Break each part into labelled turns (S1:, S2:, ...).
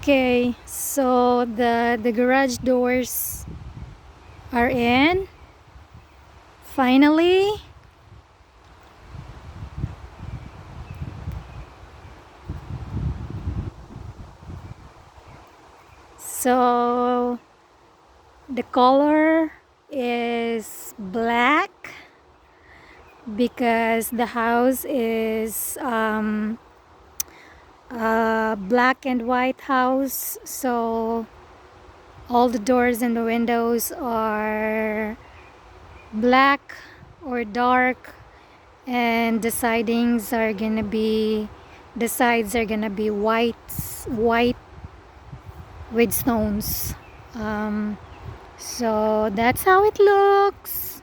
S1: Okay, so the garage doors are in finally. So the color is black because the house is a black and white house, so all the doors and the windows are black or dark, and the sides are gonna be white with stones. So that's how it looks.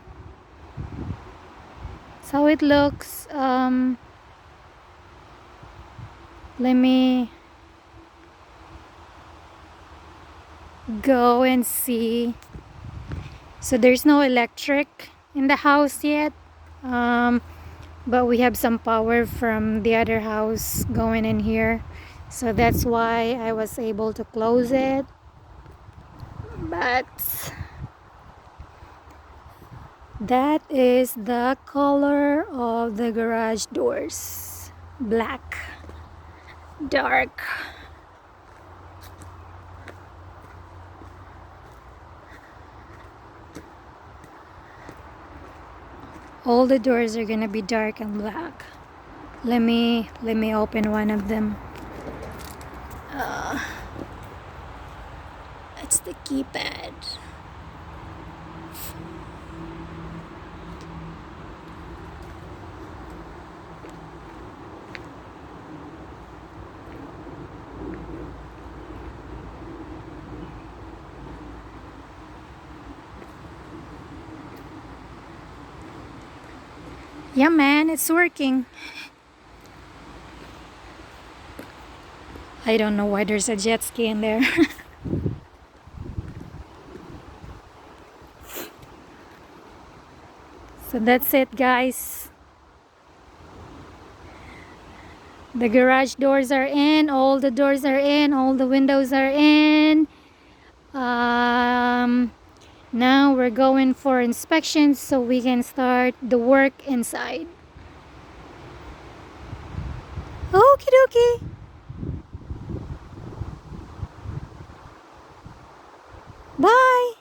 S1: Let me go and see. So there's no electric in the house yet, but we have some power from the other house going in here, so that's why I was able to close it. But that is the color of the garage doors: black, dark. All the doors are gonna be dark and black. Let me open one of them. It's the keypad. Yeah, man, it's working. I don't know why there's a jet ski in there. So that's it, guys. The garage doors are in, all the doors are in, all the windows are in. Now we're going for inspection so we can start the work inside. Okie dokie. Bye.